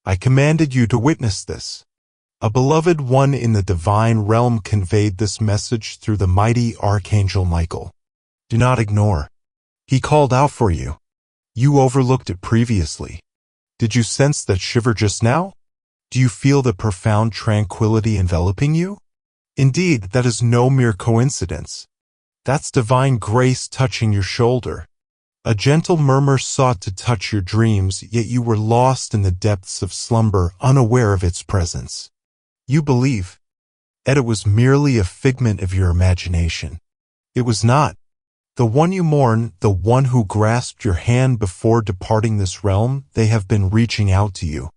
I commanded you to witness this. A beloved one in the divine realm conveyed this message through the mighty Archangel Michael. Do not ignore. He called out for you. You overlooked it previously. Did you sense that shiver just now? Do you feel the profound tranquility enveloping you? Indeed, that is no mere coincidence. That's divine grace touching your shoulder. A gentle murmur sought to touch your dreams, yet you were lost in the depths of slumber, unaware of its presence. You believe, yet it was merely a figment of your imagination. It was not. The one you mourn, the one who grasped your hand before departing this realm, they have been reaching out to you.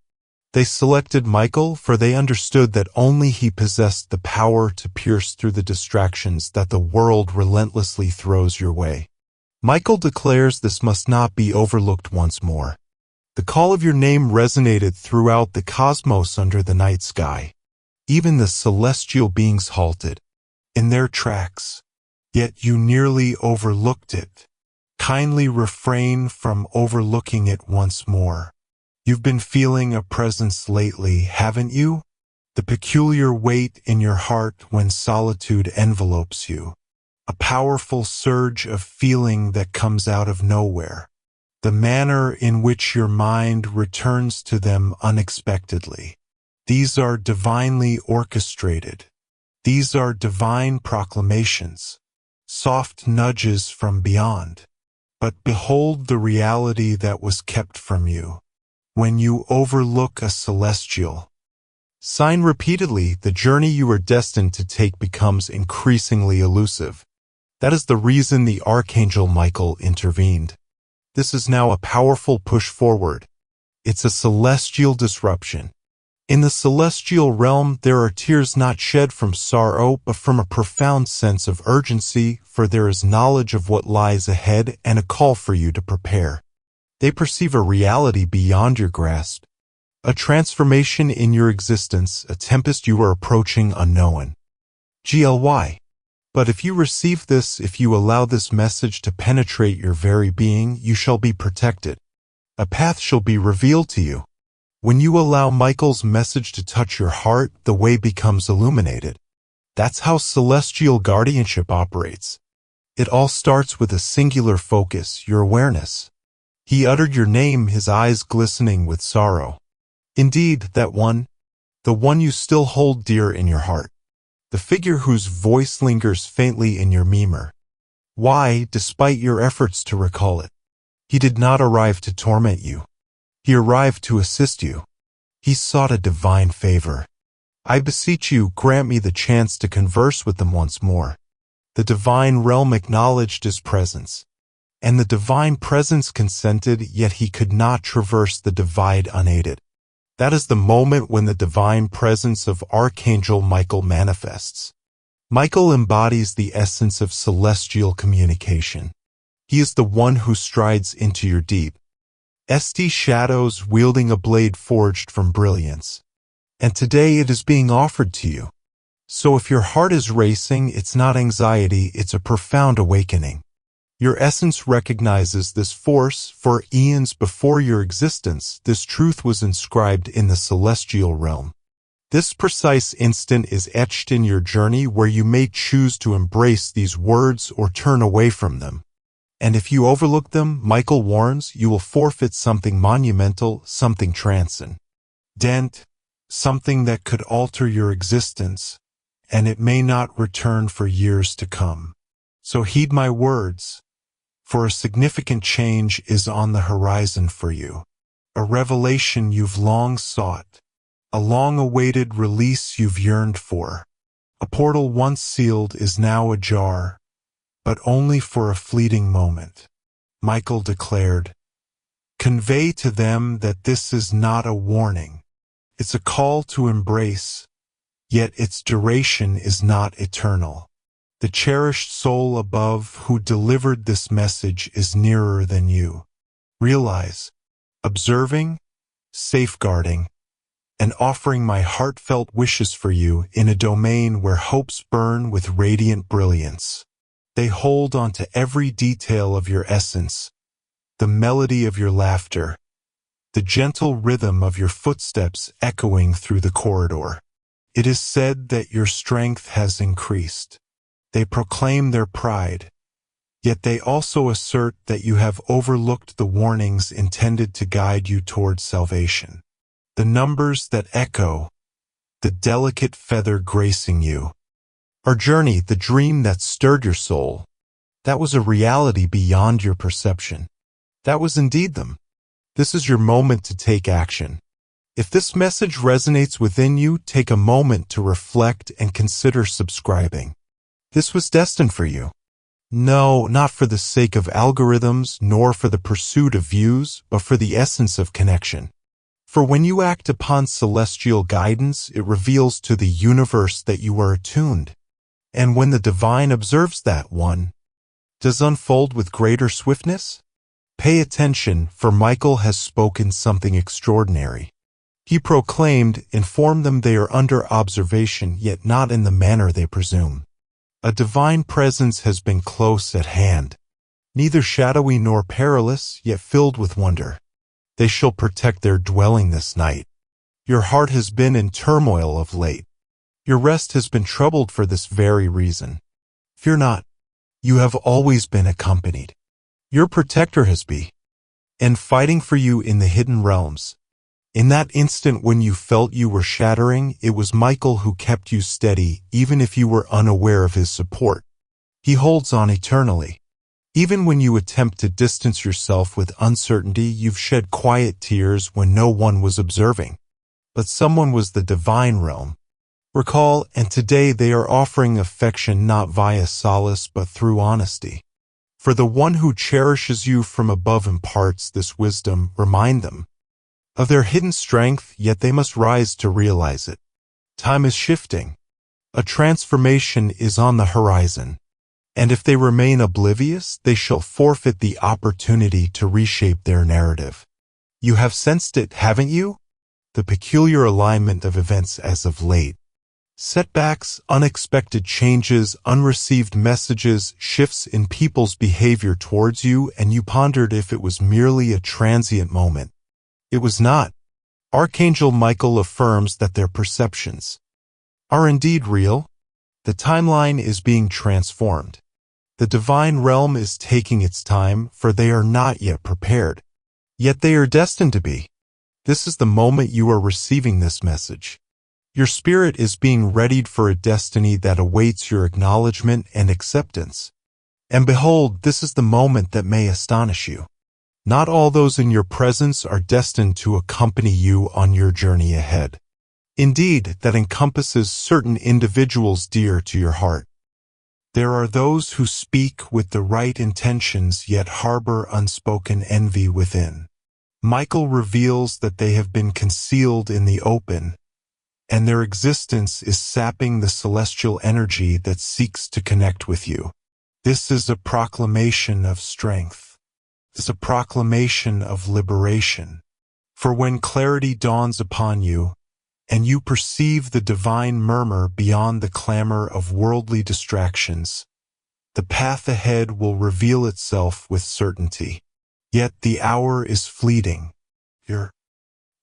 They selected Michael, for they understood that only he possessed the power to pierce through the distractions that the world relentlessly throws your way. Michael declares this must not be overlooked once more. The call of your name resonated throughout the cosmos under the night sky. Even the celestial beings halted in their tracks. Yet you nearly overlooked it. Kindly refrain from overlooking it once more. You've been feeling a presence lately, haven't you? The peculiar weight in your heart when solitude envelopes you. A powerful surge of feeling that comes out of nowhere. The manner in which your mind returns to them unexpectedly. These are divinely orchestrated. These are divine proclamations. Soft nudges from beyond. But behold the reality that was kept from you. When you overlook a celestial sign repeatedly, the journey you are destined to take becomes increasingly elusive. That is the reason the Archangel Michael intervened. This is now a powerful push forward. It's a celestial disruption. In the celestial realm, there are tears not shed from sorrow, but from a profound sense of urgency, for there is knowledge of what lies ahead and a call for you to prepare. They perceive a reality beyond your grasp, a transformation in your existence, a tempest you are approaching unknown. GLY. But if you receive this, if you allow this message to penetrate your very being, you shall be protected. A path shall be revealed to you. When you allow Michael's message to touch your heart, the way becomes illuminated. That's how celestial guardianship operates. It all starts with a singular focus, your awareness. He uttered your name, his eyes glistening with sorrow. Indeed, that one, the one you still hold dear in your heart. The figure whose voice lingers faintly in your memory. Why, despite your efforts to recall it? He did not arrive to torment you. He arrived to assist you. He sought a divine favor. I beseech you, grant me the chance to converse with them once more. The divine realm acknowledged his presence. And the divine presence consented, yet he could not traverse the divide unaided. That is the moment when the divine presence of Archangel Michael manifests. Michael embodies the essence of celestial communication. He is the one who strides into your deep, shadows, wielding a blade forged from brilliance. And today it is being offered to you. So if your heart is racing, it's not anxiety, it's a profound awakening. Your essence recognizes this force. For eons before your existence, this truth was inscribed in the celestial realm. This precise instant is etched in your journey, where you may choose to embrace these words or turn away from them. And if you overlook them, Michael warns, you will forfeit something monumental, something transcendent, something that could alter your existence, and it may not return for years to come. So heed my words, for a significant change is on the horizon for you. A revelation you've long sought, a long-awaited release you've yearned for. A portal once sealed is now ajar, but only for a fleeting moment. Michael declared, convey to them that this is not a warning. It's a call to embrace, yet its duration is not eternal. The cherished soul above who delivered this message is nearer than you. Realize, observing, safeguarding, and offering my heartfelt wishes for you in a domain where hopes burn with radiant brilliance. They hold onto every detail of your essence, the melody of your laughter, the gentle rhythm of your footsteps echoing through the corridor. It is said that your strength has increased. They proclaim their pride, yet they also assert that you have overlooked the warnings intended to guide you towards salvation. The numbers that echo, the delicate feather gracing you. Our journey, the dream that stirred your soul, that was a reality beyond your perception. That was indeed them. This is your moment to take action. If this message resonates within you, take a moment to reflect and consider subscribing. This was destined for you. No, not for the sake of algorithms, nor for the pursuit of views, but for the essence of connection. For when you act upon celestial guidance, it reveals to the universe that you are attuned. And when the divine observes that one, does unfold with greater swiftness? Pay attention, for Michael has spoken something extraordinary. He proclaimed, inform them they are under observation, yet not in the manner they presume. A divine presence has been close at hand, neither shadowy nor perilous, yet filled with wonder. They shall protect their dwelling this night. Your heart has been in turmoil of late. Your rest has been troubled for this very reason. Fear not. You have always been accompanied. Your protector has been, and fighting for you in the hidden realms. In that instant when you felt you were shattering, it was Michael who kept you steady, even if you were unaware of his support. He holds on eternally. Even when you attempt to distance yourself with uncertainty, you've shed quiet tears when no one was observing. But someone was the divine realm. Recall, and today they are offering affection not via solace but through honesty. For the one who cherishes you from above imparts this wisdom, remind them of their hidden strength, yet they must rise to realize it. Time is shifting. A transformation is on the horizon. And if they remain oblivious, they shall forfeit the opportunity to reshape their narrative. You have sensed it, haven't you? The peculiar alignment of events as of late. Setbacks, unexpected changes, unreceived messages, shifts in people's behavior towards you, and you pondered if it was merely a transient moment. It was not. Archangel Michael affirms that their perceptions are indeed real. The timeline is being transformed. The divine realm is taking its time, for they are not yet prepared. Yet they are destined to be. This is the moment you are receiving this message. Your spirit is being readied for a destiny that awaits your acknowledgement and acceptance. And behold, this is the moment that may astonish you. Not all those in your presence are destined to accompany you on your journey ahead. Indeed, that encompasses certain individuals dear to your heart. There are those who speak with the right intentions yet harbor unspoken envy within. Michael reveals that they have been concealed in the open, and their existence is sapping the celestial energy that seeks to connect with you. This is a proclamation of strength. This is a proclamation of liberation. For when clarity dawns upon you, and you perceive the divine murmur beyond the clamor of worldly distractions, the path ahead will reveal itself with certainty. Yet the hour is fleeting. Your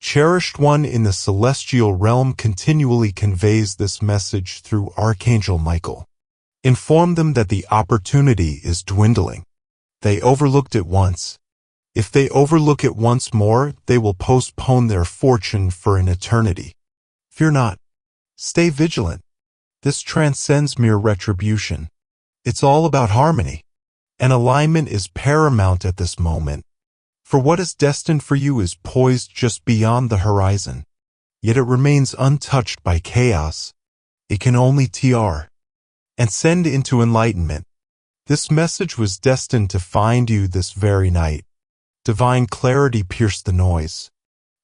cherished one in the celestial realm continually conveys this message through Archangel Michael. Inform them that the opportunity is dwindling. They overlooked it once. If they overlook it once more, they will postpone their fortune for an eternity. Fear not. Stay vigilant. This transcends mere retribution. It's all about harmony. And alignment is paramount at this moment. For what is destined for you is poised just beyond the horizon. Yet it remains untouched by chaos. It can only and send into enlightenment. This message was destined to find you this very night. Divine clarity pierced the noise.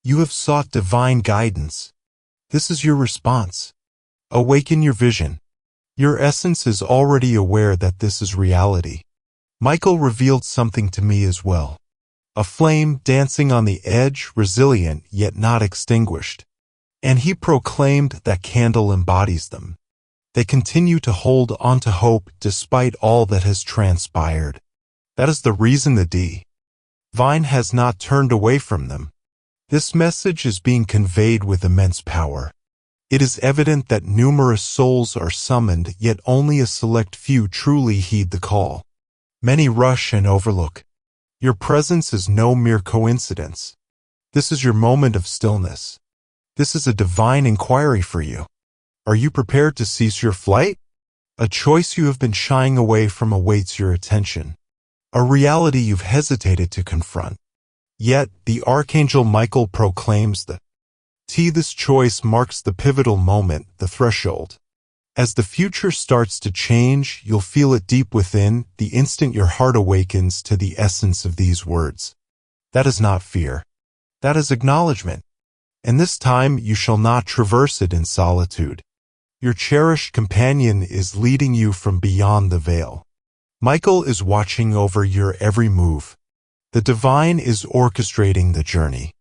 You have sought divine guidance. This is your response. Awaken your vision. Your essence is already aware that this is reality. Michael revealed something to me as well. A flame dancing on the edge, resilient yet not extinguished. And he proclaimed that candle embodies them. They continue to hold on to hope despite all that has transpired. That is the reason the divine has not turned away from them. This message is being conveyed with immense power. It is evident that numerous souls are summoned, yet only a select few truly heed the call. Many rush and overlook. Your presence is no mere coincidence. This is your moment of stillness. This is a divine inquiry for you. Are you prepared to cease your flight? A choice you have been shying away from awaits your attention. A reality you've hesitated to confront. Yet, the Archangel Michael proclaims that this choice marks the pivotal moment, the threshold. As the future starts to change, you'll feel it deep within, the instant your heart awakens to the essence of these words. That is not fear. That is acknowledgement. And this time you shall not traverse it in solitude. Your cherished companion is leading you from beyond the veil. Michael is watching over your every move. The divine is orchestrating the journey.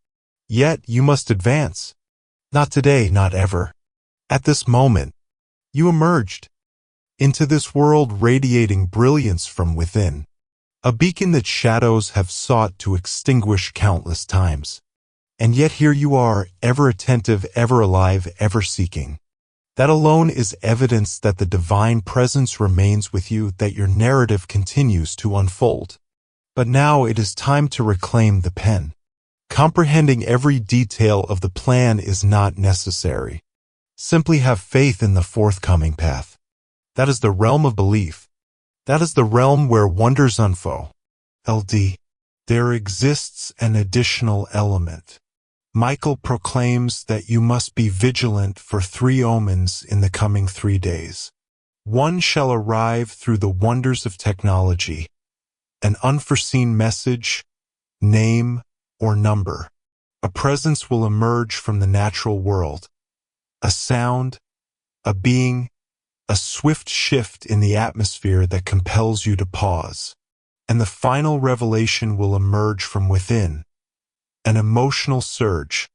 Yet you must advance. Not today, not ever. At this moment, you emerged into this world radiating brilliance from within, a beacon that shadows have sought to extinguish countless times. And yet here you are, ever attentive, ever alive, ever seeking. That alone is evidence that the divine presence remains with you, that your narrative continues to unfold. But now it is time to reclaim the pen. Comprehending every detail of the plan is not necessary. Simply have faith in the forthcoming path. That is the realm of belief. That is the realm where wonders unfold. LD. There exists an additional element. Michael proclaims that you must be vigilant for 3 omens in the coming 3 days. One shall arrive through the wonders of technology, an unforeseen message, name, or number. A presence will emerge from the natural world. A sound, a being, a swift shift in the atmosphere that compels you to pause. And the final revelation will emerge from within. An emotional surge,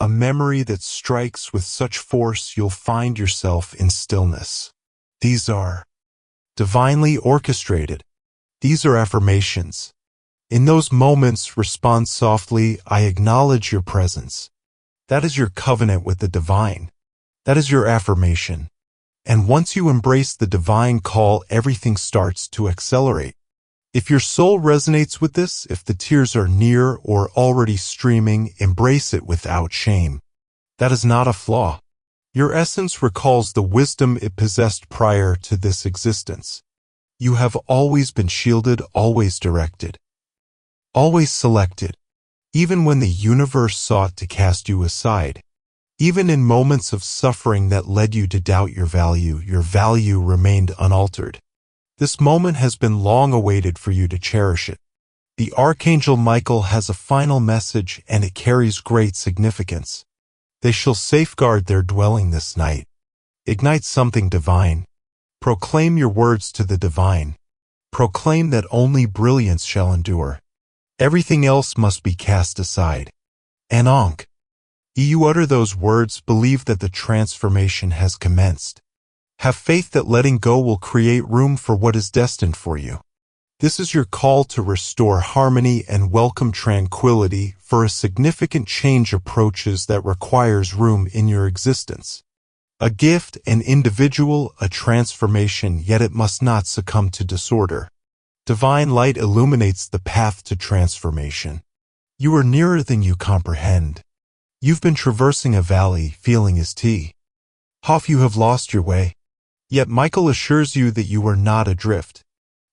a memory that strikes with such force you'll find yourself in stillness. These are divinely orchestrated. These are affirmations. In those moments, respond softly, I acknowledge your presence. That is your covenant with the divine. That is your affirmation. And once you embrace the divine call, everything starts to accelerate. If your soul resonates with this, if the tears are near or already streaming, embrace it without shame. That is not a flaw. Your essence recalls the wisdom it possessed prior to this existence. You have always been shielded, always directed, always selected, even when the universe sought to cast you aside. Even in moments of suffering that led you to doubt your value remained unaltered. This moment has been long awaited for you to cherish it. The Archangel Michael has a final message, and it carries great significance. They shall safeguard their dwelling this night. Ignite something divine. Proclaim your words to the divine. Proclaim that only brilliance shall endure. Everything else must be cast aside. Ankh. You utter those words, believe that the transformation has commenced. Have faith that letting go will create room for what is destined for you. This is your call to restore harmony and welcome tranquility, for a significant change approaches that requires room in your existence. A gift, an individual, a transformation, yet it must not succumb to disorder. Divine light illuminates the path to transformation. You are nearer than you comprehend. You've been traversing a valley, feeling as off you have lost your way. Yet Michael assures you that you are not adrift.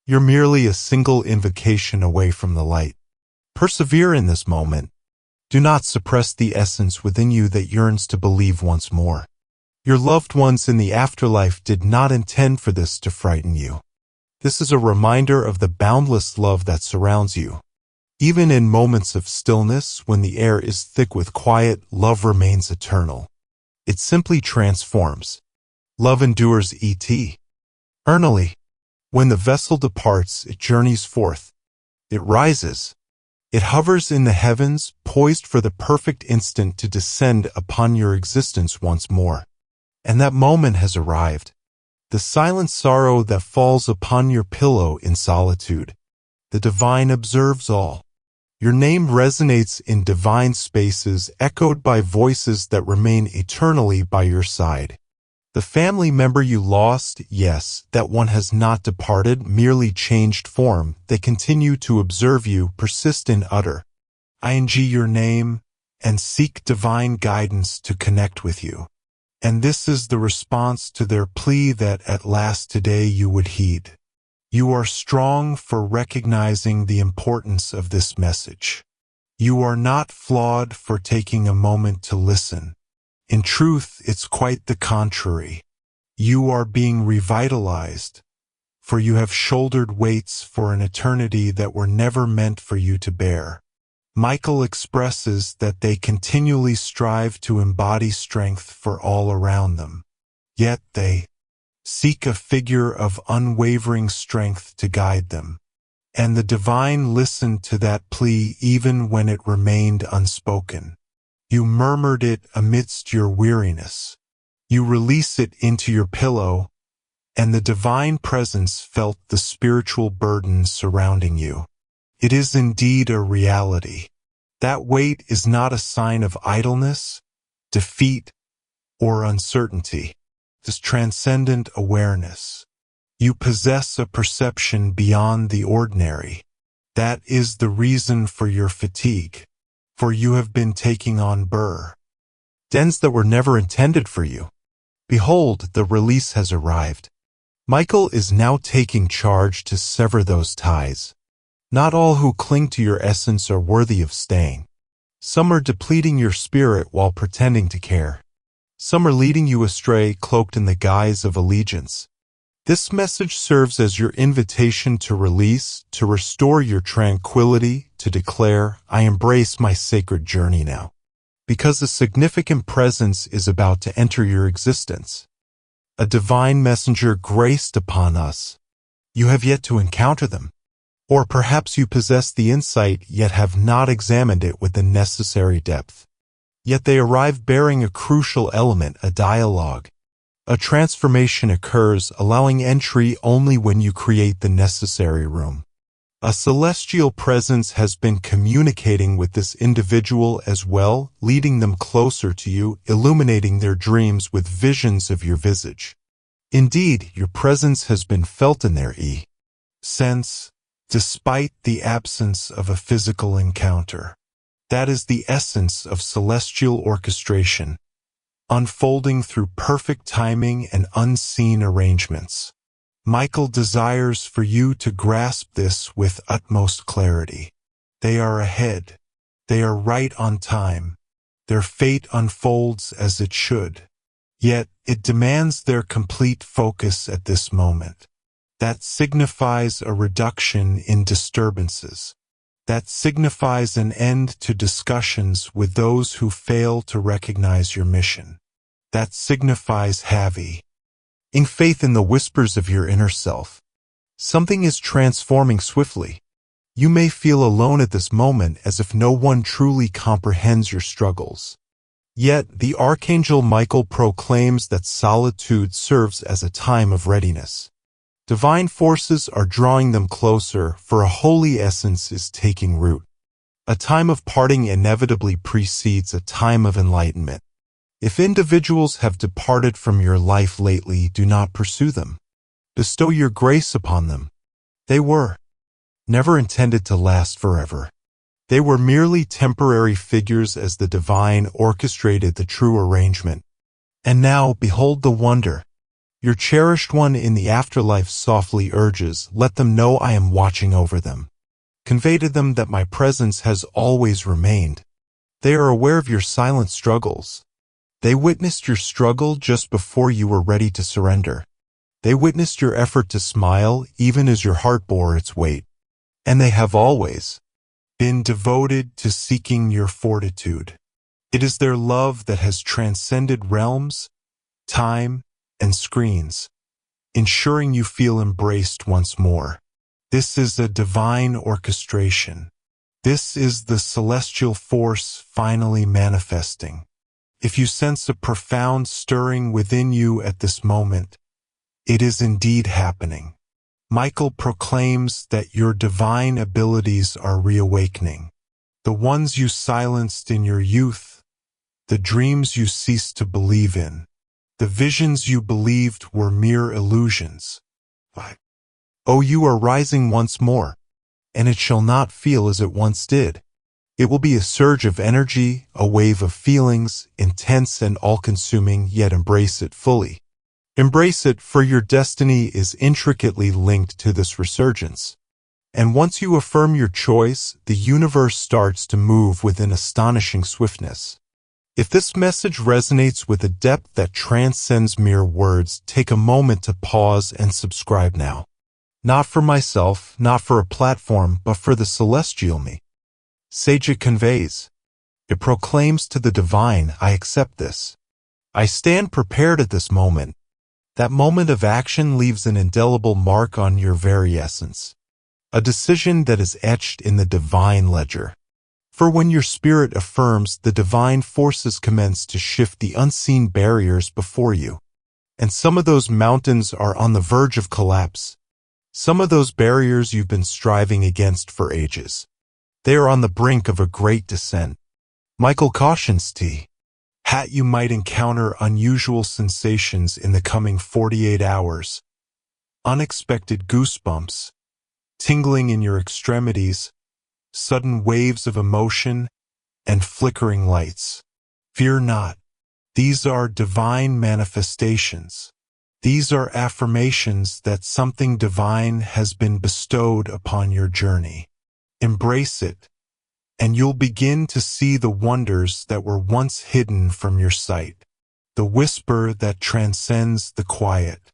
You're merely a single invocation away from the light. Persevere in this moment. Do not suppress the essence within you that yearns to believe once more. Your loved ones in the afterlife did not intend for this to frighten you. This is a reminder of the boundless love that surrounds you. Even in moments of stillness, when the air is thick with quiet, love remains eternal. It simply transforms. Love endures eternally. When the vessel departs, it journeys forth. It rises. It hovers in the heavens, poised for the perfect instant to descend upon your existence once more. And that moment has arrived. The silent sorrow that falls upon your pillow in solitude. The divine observes all. Your name resonates in divine spaces, echoed by voices that remain eternally by your side. The family member you lost, yes, that one has not departed, merely changed form. They continue to observe you, persist in utter ing your name, and seek divine guidance to connect with you. And this is the response to their plea that at last today you would heed. You are strong for recognizing the importance of this message. You are not flawed for taking a moment to listen. In truth, it's quite the contrary. You are being revitalized, for you have shouldered weights for an eternity that were never meant for you to bear. Michael expresses that they continually strive to embody strength for all around them. Yet they seek a figure of unwavering strength to guide them. And the divine listened to that plea even when it remained unspoken. You murmured it amidst your weariness. You release it into your pillow, and the divine presence felt the spiritual burden surrounding you. It is indeed a reality. That weight is not a sign of idleness, defeat, or uncertainty. This transcendent awareness. You possess a perception beyond the ordinary. That is the reason for your fatigue, for you have been taking on burdens that were never intended for you. Behold, the release has arrived. Michael is now taking charge to sever those ties. Not all who cling to your essence are worthy of staying. Some are depleting your spirit while pretending to care. Some are leading you astray, cloaked in the guise of allegiance. This message serves as your invitation to release, to restore your tranquility, to declare, I embrace my sacred journey now. Because a significant presence is about to enter your existence. A divine messenger graced upon us. You have yet to encounter them. Or perhaps you possess the insight yet have not examined it with the necessary depth. Yet they arrive bearing a crucial element, a dialogue. A transformation occurs, allowing entry only when you create the necessary room. A celestial presence has been communicating with this individual as well, leading them closer to you, illuminating their dreams with visions of your visage. Indeed, your presence has been felt in their sense, despite the absence of a physical encounter. That is the essence of celestial orchestration, unfolding through perfect timing and unseen arrangements. Michael desires for you to grasp this with utmost clarity. They are ahead. They are right on time. Their fate unfolds as it should. Yet, it demands their complete focus at this moment. That signifies a reduction in disturbances. That signifies an end to discussions with those who fail to recognize your mission. That signifies having faith in the whispers of your inner self. Something is transforming swiftly. You may feel alone at this moment as if no one truly comprehends your struggles. Yet, the Archangel Michael proclaims that solitude serves as a time of readiness. Divine forces are drawing them closer, for a holy essence is taking root. A time of parting inevitably precedes a time of enlightenment. If individuals have departed from your life lately, do not pursue them. Bestow your grace upon them. They were never intended to last forever. They were merely temporary figures as the divine orchestrated the true arrangement. And now, behold the wonder. Your cherished one in the afterlife softly urges, let them know I am watching over them. Convey to them that my presence has always remained. They are aware of your silent struggles. They witnessed your struggle just before you were ready to surrender. They witnessed your effort to smile even as your heart bore its weight. And they have always been devoted to seeking your fortitude. It is their love that has transcended realms, time, and screens, ensuring you feel embraced once more. This is a divine orchestration. This is the celestial force finally manifesting. If you sense a profound stirring within you at this moment, it is indeed happening. Michael proclaims that your divine abilities are reawakening. the ones you silenced in your youth, the dreams you ceased to believe in, the visions you believed were mere illusions. 5. Oh, you are rising once more, and it shall not feel as it once did. It will be a surge of energy, a wave of feelings, intense and all-consuming, yet embrace it fully. Embrace it, for your destiny is intricately linked to this resurgence. And once you affirm your choice, the universe starts to move with an astonishing swiftness. If this message resonates with a depth that transcends mere words, take a moment to pause and subscribe now. Not for myself, not for a platform, but for the celestial me. Sage it conveys. It proclaims to the divine, I accept this. I stand prepared at this moment. That moment of action leaves an indelible mark on your very essence. A decision that is etched in the divine ledger. For when your spirit affirms, the divine forces commence to shift the unseen barriers before you. And some of those mountains are on the verge of collapse. Some of those barriers you've been striving against for ages. They are on the brink of a great descent. Michael cautions you might encounter unusual sensations in the coming 48 hours. Unexpected goosebumps, tingling in your extremities, sudden waves of emotion, and flickering lights. Fear not. These are divine manifestations. These are affirmations that something divine has been bestowed upon your journey. Embrace it, and you'll begin to see the wonders that were once hidden from your sight. The whisper that transcends the quiet.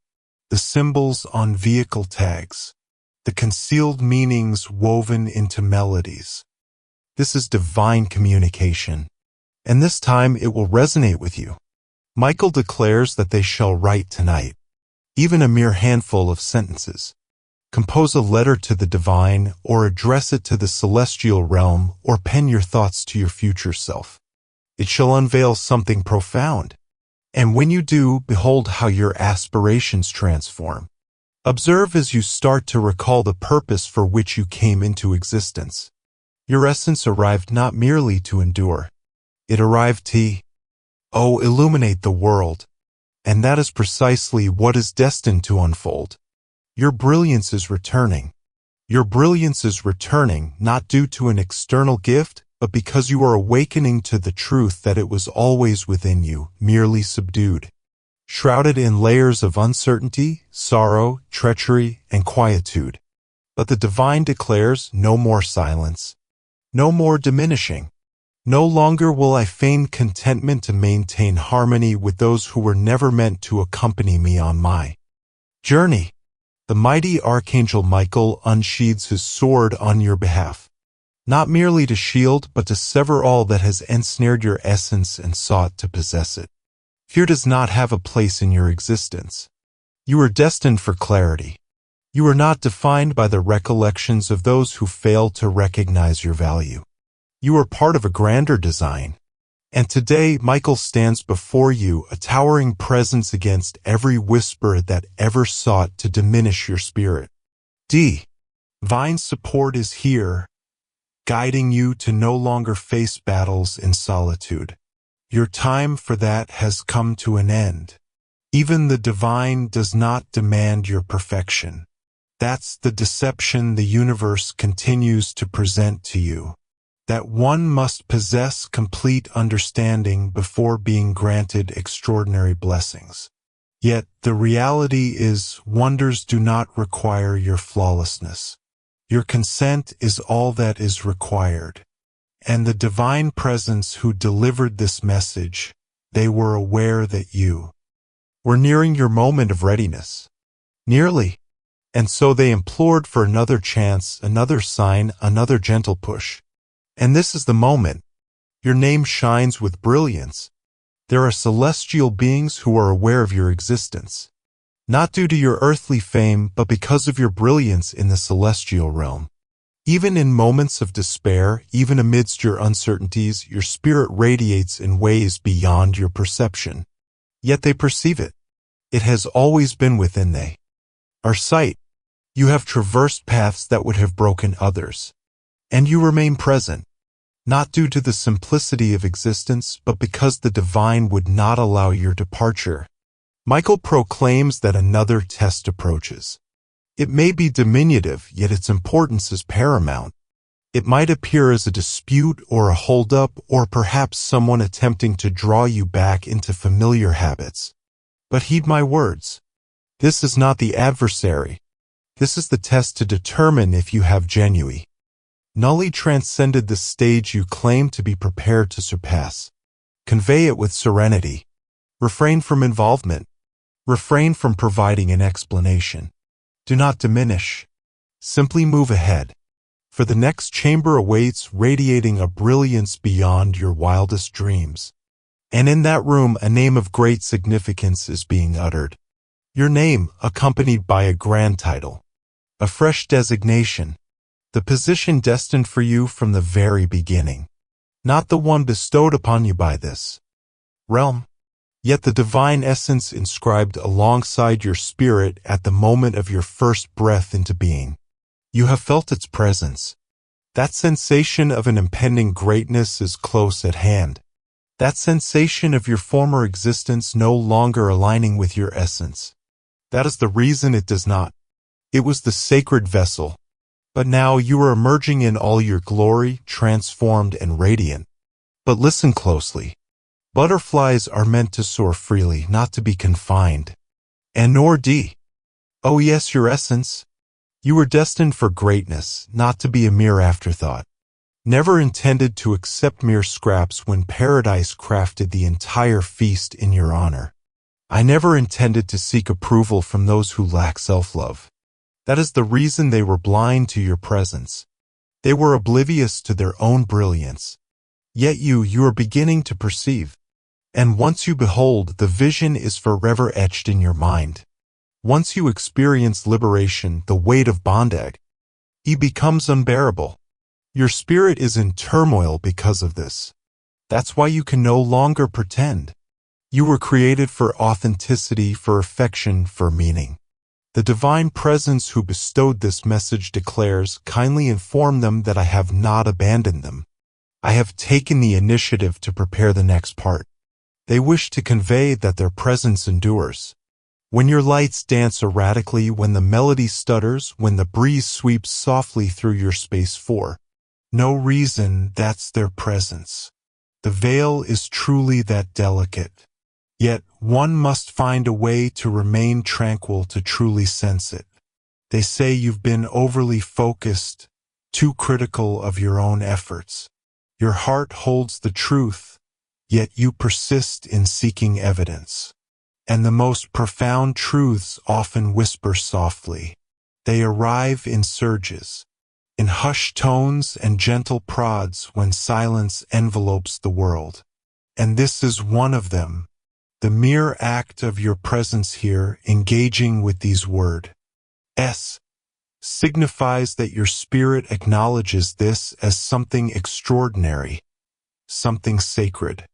The symbols on vehicle tags. The concealed meanings woven into melodies. This is divine communication, and this time it will resonate with you. Michael declares that they shall write tonight, even a mere handful of sentences. Compose a letter to the divine, or address it to the celestial realm, or pen your thoughts to your future self. It shall unveil something profound. And when you do, behold how your aspirations transform. Observe as you start to recall the purpose for which you came into existence. Your essence arrived not merely to endure. It arrived to, illuminate the world. And that is precisely what is destined to unfold. Your brilliance is returning. Your brilliance is returning not due to an external gift, but because you are awakening to the truth that it was always within you, merely subdued. Shrouded in layers of uncertainty, sorrow, treachery, and quietude. But the divine declares no more silence. No more diminishing. No longer will I feign contentment to maintain harmony with those who were never meant to accompany me on my journey. The mighty Archangel Michael unsheathes his sword on your behalf, not merely to shield, but to sever all that has ensnared your essence and sought to possess it. Fear does not have a place in your existence. You are destined for clarity. You are not defined by the recollections of those who failed to recognize your value. You are part of a grander design. And today, Michael stands before you, a towering presence against every whisper that ever sought to diminish your spirit. Divine support is here, guiding you to no longer face battles in solitude. Your time for that has come to an end. Even the divine does not demand your perfection. That's the deception the universe continues to present to you. That one must possess complete understanding before being granted extraordinary blessings. Yet the reality is, wonders do not require your flawlessness. Your consent is all that is required. And the divine presence who delivered this message, they were aware that you were nearing your moment of readiness. Nearly. And so they implored for another chance, another sign, another gentle push. And this is the moment. Your name shines with brilliance. There are celestial beings who are aware of your existence. Not due to your earthly fame, but because of your brilliance in the celestial realm. Even in moments of despair, even amidst your uncertainties, your spirit radiates in ways beyond your perception. Yet they perceive it. It has always been within our sight. You have traversed paths that would have broken others. And you remain present. not due to the simplicity of existence, but because the divine would not allow your departure. Michael proclaims that another test approaches. It may be diminutive, yet its importance is paramount. It might appear as a dispute or a holdup, or perhaps someone attempting to draw you back into familiar habits. But heed my words. This is not the adversary. This is the test to determine if you have genuinely transcended the stage you claim to be prepared to surpass. Convey it with serenity. Refrain from involvement. Refrain from providing an explanation. Do not diminish. Simply move ahead. For the next chamber awaits, radiating a brilliance beyond your wildest dreams. And in that room, a name of great significance is being uttered. Your name, accompanied by a grand title. A fresh designation. The position destined for you from the very beginning. Not the one bestowed upon you by this realm. Yet the divine essence inscribed alongside your spirit at the moment of your first breath into being. You have felt its presence. That sensation of an impending greatness is close at hand. That sensation of your former existence no longer aligning with your essence. That is the reason it does not. It was the sacred vessel. But now you are emerging in all your glory, transformed and radiant. But listen closely. Butterflies are meant to soar freely, not to be confined. And nor d. Oh yes, your essence. You were destined for greatness, not to be a mere afterthought. Never intended to accept mere scraps when paradise crafted the entire feast in your honor. I never intended to seek approval from those who lack self-love. That is the reason they were blind to your presence. They were oblivious to their own brilliance. Yet you are beginning to perceive. And once you behold, the vision is forever etched in your mind. Once you experience liberation, the weight of bondage, it becomes unbearable. Your spirit is in turmoil because of this. That's why you can no longer pretend. You were created for authenticity, for affection, for meaning. The divine presence who bestowed this message declares, kindly inform them that I have not abandoned them. I have taken the initiative to prepare the next part. They wish to convey that their presence endures. When your lights dance erratically, when the melody stutters, when the breeze sweeps softly through your space for no reason, that's their presence. The veil is truly that delicate. Yet one must find a way to remain tranquil to truly sense it. They say you've been overly focused, too critical of your own efforts. Your heart holds the truth, yet you persist in seeking evidence. And the most profound truths often whisper softly. They arrive in surges, in hushed tones and gentle prods when silence envelopes the world. And this is one of them. The mere act of your presence here, engaging with these words, signifies that your spirit acknowledges this as something extraordinary, something sacred.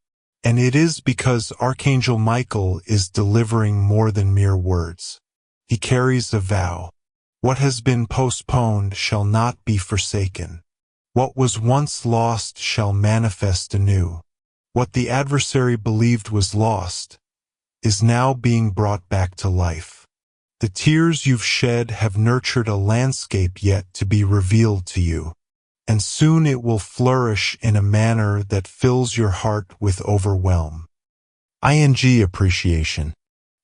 And it is because Archangel Michael is delivering more than mere words. He carries a vow. What has been postponed shall not be forsaken. What was once lost shall manifest anew. What the adversary believed was lost is now being brought back to life. The tears you've shed have nurtured a landscape yet to be revealed to you. And soon it will flourish in a manner that fills your heart with overwhelm. Appreciation.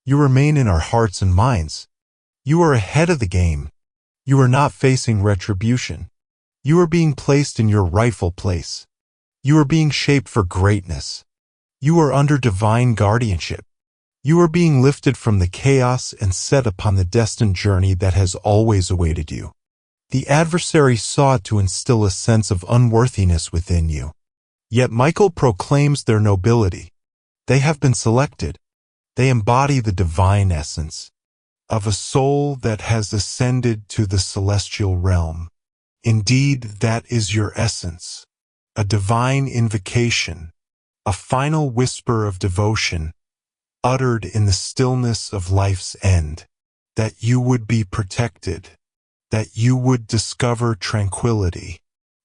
You remain in our hearts and minds. You are ahead of the game. You are not facing retribution. You are being placed in your rightful place. You are being shaped for greatness. You are under divine guardianship. You are being lifted from the chaos and set upon the destined journey that has always awaited you. The adversary sought to instill a sense of unworthiness within you. Yet Michael proclaims their nobility. They have been selected. They embody the divine essence of a soul that has ascended to the celestial realm. Indeed, that is your essence. A divine invocation, a final whisper of devotion, uttered in the stillness of life's end, that you would be protected, that you would discover tranquility,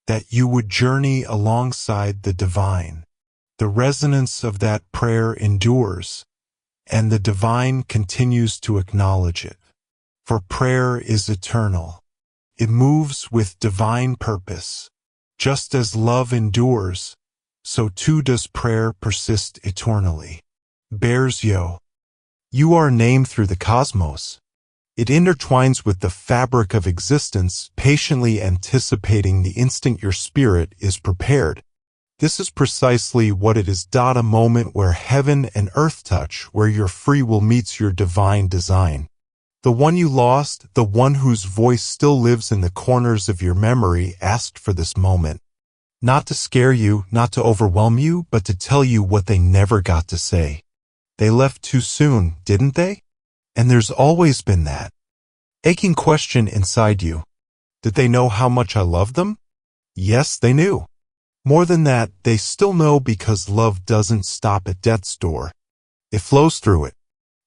that you would journey alongside the divine. The resonance of that prayer endures, and the divine continues to acknowledge it. For prayer is eternal. It moves with divine purpose. Just as love endures, so too does prayer persist eternally. Bears yo. You are named through the cosmos. It intertwines with the fabric of existence, patiently anticipating the instant your spirit is prepared. This is precisely what it is. A moment where heaven and earth touch, where your free will meets your divine design. The one you lost, the one whose voice still lives in the corners of your memory, asked for this moment. Not to scare you, not to overwhelm you, but to tell you what they never got to say. They left too soon, didn't they? And there's always been that aching question inside you. Did they know how much I loved them? Yes, they knew. More than that, they still know, because love doesn't stop at death's door. It flows through it.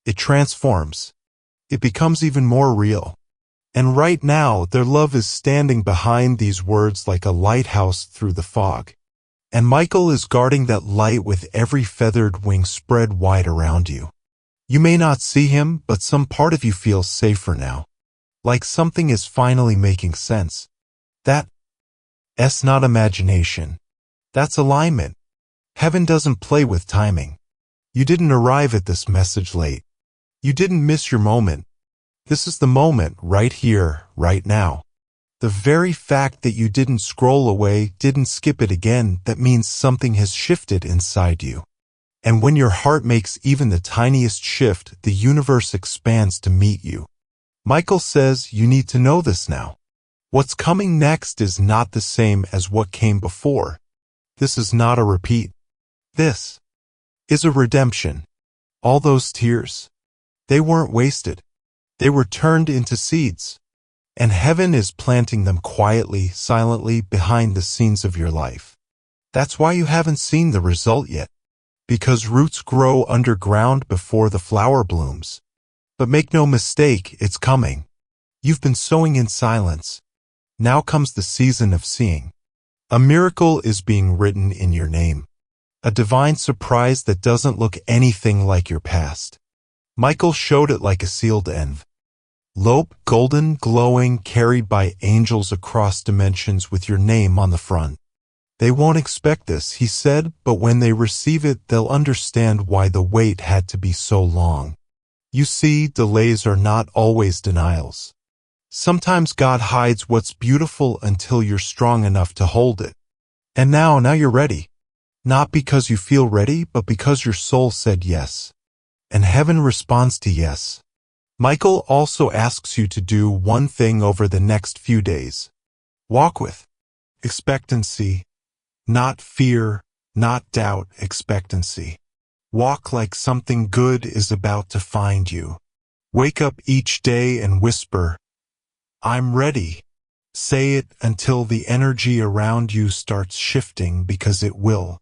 It transforms. It becomes even more real. And right now, their love is standing behind these words like a lighthouse through the fog. And Michael is guarding that light with every feathered wing spread wide around you. You may not see him, but some part of you feels safer now. Like something is finally making sense. That's not imagination. That's alignment. Heaven doesn't play with timing. You didn't arrive at this message late. You didn't miss your moment. This is the moment, right here, right now. The very fact that you didn't scroll away, didn't skip it again, that means something has shifted inside you. And when your heart makes even the tiniest shift, the universe expands to meet you. Michael says you need to know this now. What's coming next is not the same as what came before. This is not a repeat. This is a redemption. All those tears, they weren't wasted. They were turned into seeds. And heaven is planting them quietly, silently, behind the scenes of your life. That's why you haven't seen the result yet. Because roots grow underground before the flower blooms. But make no mistake, it's coming. You've been sowing in silence. Now comes the season of seeing. A miracle is being written in your name. A divine surprise that doesn't look anything like your past. Michael showed it like a sealed envelope, golden, glowing, carried by angels across dimensions with your name on the front. They won't expect this, he said, but when they receive it, they'll understand why the wait had to be so long. You see, delays are not always denials. Sometimes God hides what's beautiful until you're strong enough to hold it. And now you're ready. Not because you feel ready, but because your soul said yes. And heaven responds to yes. Michael also asks you to do one thing over the next few days. Walk with expectancy, not fear, not doubt, expectancy. Walk like something good is about to find you. Wake up each day and whisper, I'm ready. Say it until the energy around you starts shifting, because it will.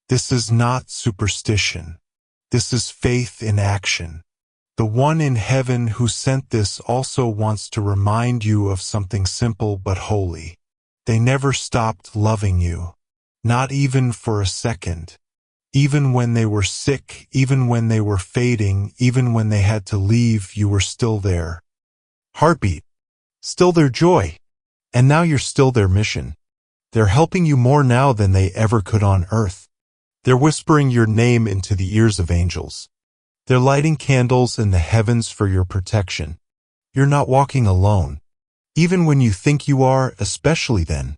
This is not superstition. This is faith in action. The one in heaven who sent this also wants to remind you of something simple but holy. They never stopped loving you. Not even for a second. Even when they were sick, even when they were fading, even when they had to leave, you were still there. Heartbeat. Still their joy. And now you're still their mission. They're helping you more now than they ever could on earth. They're whispering your name into the ears of angels. They're lighting candles in the heavens for your protection. You're not walking alone. Even when you think you are, especially then.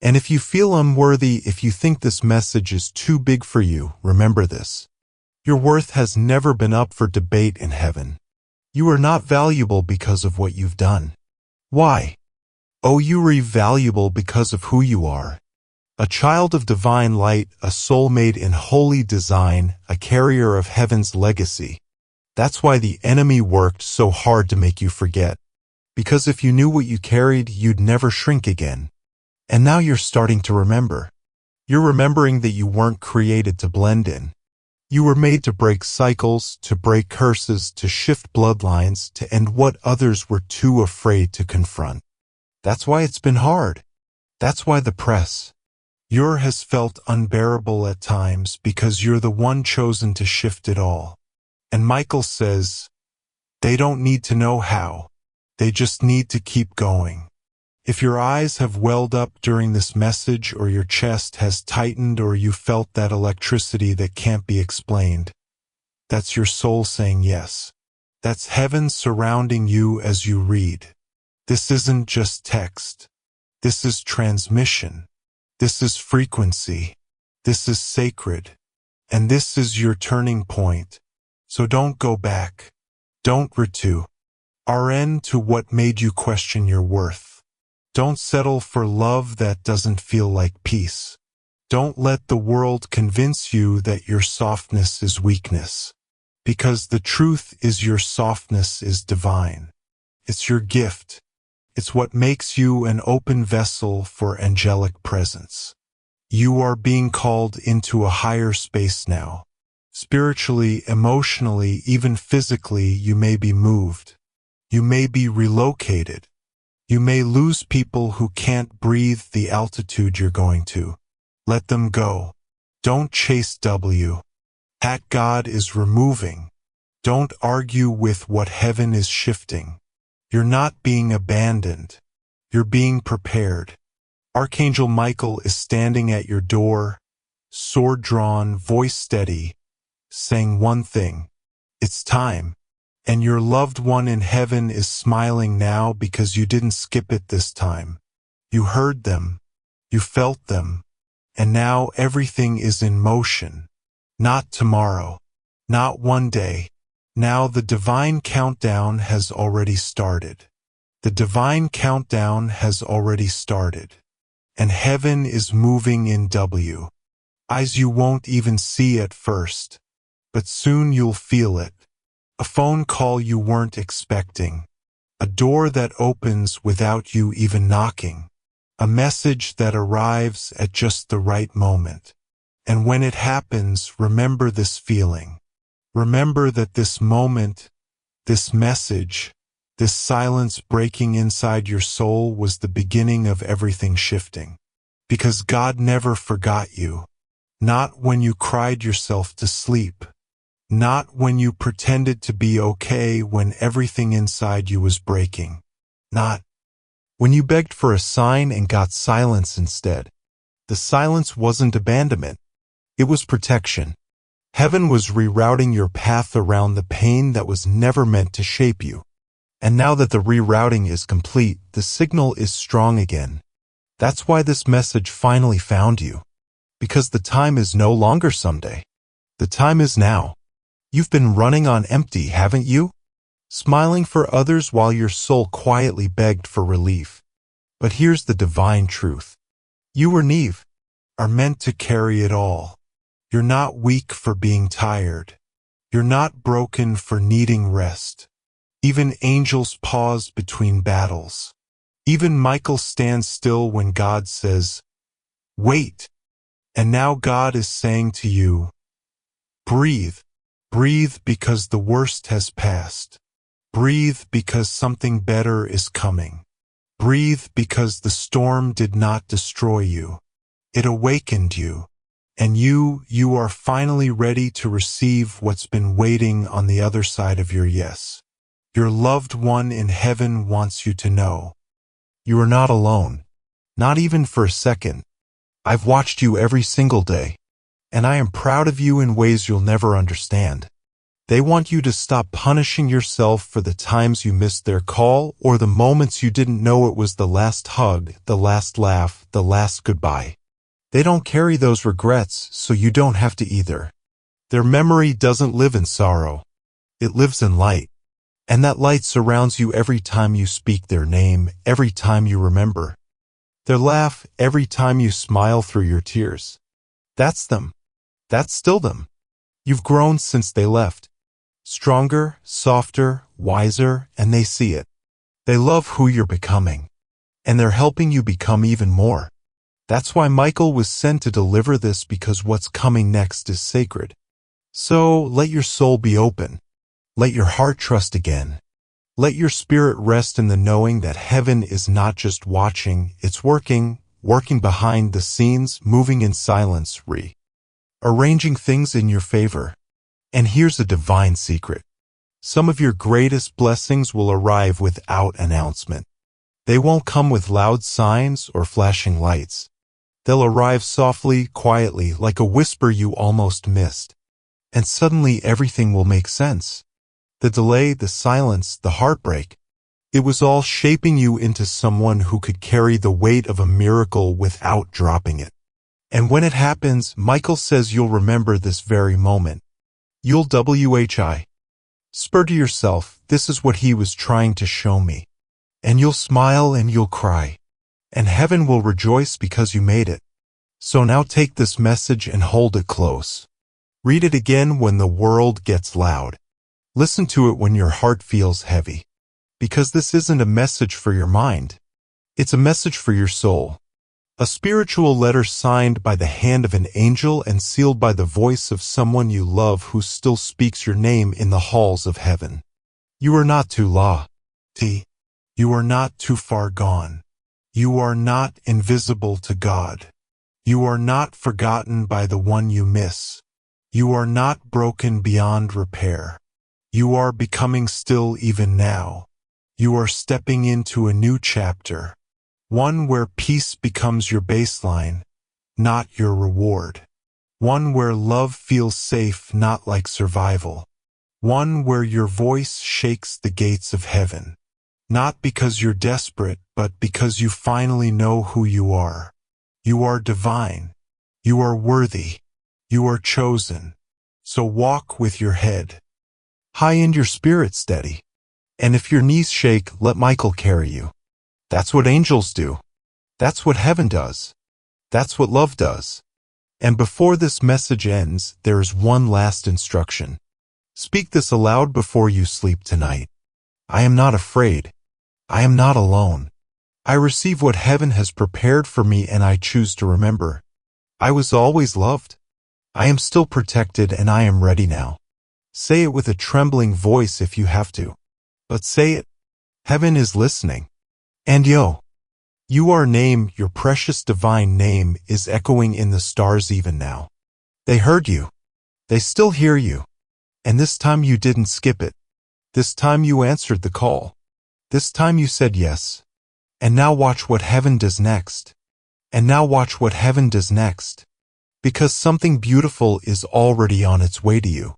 And if you feel unworthy, if you think this message is too big for you, remember this. Your worth has never been up for debate in heaven. You are not valuable because of what you've done. Why? Oh, you are valuable because of who you are. A child of divine light, a soul made in holy design, a carrier of heaven's legacy. That's why the enemy worked so hard to make you forget. Because if you knew what you carried, you'd never shrink again. And now you're starting to remember. You're remembering that you weren't created to blend in. You were made to break cycles, to break curses, to shift bloodlines, to end what others were too afraid to confront. That's why it's been hard. That's why the press. Your has felt unbearable at times because you're the one chosen to shift it all. And Michael says, they don't need to know how. They just need to keep going. If your eyes have welled up during this message, or your chest has tightened, or you felt that electricity that can't be explained, that's your soul saying yes. That's heaven surrounding you as you read. This isn't just text. This is transmission. This is frequency. This is sacred. And this is your turning point. So don't go back. Don't RN to what made you question your worth. Don't settle for love that doesn't feel like peace. Don't let the world convince you that your softness is weakness. Because the truth is your softness is divine. It's your gift. It's what makes you an open vessel for angelic presence. You are being called into a higher space now. Spiritually, emotionally, even physically, you may be moved. You may be relocated. You may lose people who can't breathe the altitude you're going to. Let them go. Don't chase God is removing. Don't argue with what heaven is shifting. You're not being abandoned. You're being prepared. Archangel Michael is standing at your door, sword drawn, voice steady, saying one thing. It's time. And your loved one in heaven is smiling now because you didn't skip it this time. You heard them. You felt them. And now everything is in motion. Not tomorrow. Not one day. Now the divine countdown has already started. The divine countdown has already started. And heaven is moving in eyes you won't even see at first. But soon you'll feel it. A phone call you weren't expecting. A door that opens without you even knocking. A message that arrives at just the right moment. And when it happens, remember this feeling. Remember that this moment, this message, this silence breaking inside your soul was the beginning of everything shifting. Because God never forgot you. Not when you cried yourself to sleep. Not when you pretended to be okay when everything inside you was breaking. Not when you begged for a sign and got silence instead. The silence wasn't abandonment. It was protection. Heaven was rerouting your path around the pain that was never meant to shape you. And now that the rerouting is complete, the signal is strong again. That's why this message finally found you. Because the time is no longer someday. The time is now. You've been running on empty, haven't you? Smiling for others while your soul quietly begged for relief. But here's the divine truth. You or Neve are meant to carry it all. You're not weak for being tired. You're not broken for needing rest. Even angels pause between battles. Even Michael stands still when God says, wait. And now God is saying to you, breathe. Breathe because the worst has passed. Breathe because something better is coming. Breathe because the storm did not destroy you. It awakened you. And you are finally ready to receive what's been waiting on the other side of your yes. Your loved one in heaven wants you to know. You are not alone. Not even for a second. I've watched you every single day. And I am proud of you in ways you'll never understand. They want you to stop punishing yourself for the times you missed their call or the moments you didn't know it was the last hug, the last laugh, the last goodbye. They don't carry those regrets, so you don't have to either. Their memory doesn't live in sorrow. It lives in light. And that light surrounds you every time you speak their name, every time you remember. Their laugh, every time you smile through your tears. That's them. That's still them. You've grown since they left. Stronger, softer, wiser, and they see it. They love who you're becoming. And they're helping you become even more. That's why Michael was sent to deliver this, because what's coming next is sacred. So let your soul be open. Let your heart trust again. Let your spirit rest in the knowing that heaven is not just watching, it's working, working behind the scenes, moving in silence, arranging things in your favor. And here's a divine secret. Some of your greatest blessings will arrive without announcement. They won't come with loud signs or flashing lights. They'll arrive softly, quietly, like a whisper you almost missed. And suddenly everything will make sense. The delay, the silence, the heartbreak. It was all shaping you into someone who could carry the weight of a miracle without dropping it. And when it happens, Michael says you'll remember this very moment. You'll spur to yourself, this is what he was trying to show me. And you'll smile and you'll cry. And heaven will rejoice because you made it. So now take this message and hold it close. Read it again when the world gets loud. Listen to it when your heart feels heavy. Because this isn't a message for your mind. It's a message for your soul. A spiritual letter signed by the hand of an angel and sealed by the voice of someone you love who still speaks your name in the halls of heaven. You are not too lost. You are not too far gone. You are not invisible to God. You are not forgotten by the one you miss. You are not broken beyond repair. You are becoming still even now. You are stepping into a new chapter. One where peace becomes your baseline, not your reward. One where love feels safe, not like survival. One where your voice shakes the gates of heaven. Not because you're desperate, but because you finally know who you are. You are divine. You are worthy. You are chosen. So walk with your head high and your spirit steady. And if your knees shake, let Michael carry you. That's what angels do. That's what heaven does. That's what love does. And before this message ends, there is one last instruction. Speak this aloud before you sleep tonight. I am not afraid. I am not alone. I receive what heaven has prepared for me and I choose to remember. I was always loved. I am still protected and I am ready now. Say it with a trembling voice if you have to. But say it. Heaven is listening. And your name, your precious divine name, is echoing in the stars even now. They heard you. They still hear you. And this time you didn't skip it. This time you answered the call. This time you said yes. And now watch what heaven does next. And now watch what heaven does next. Because something beautiful is already on its way to you.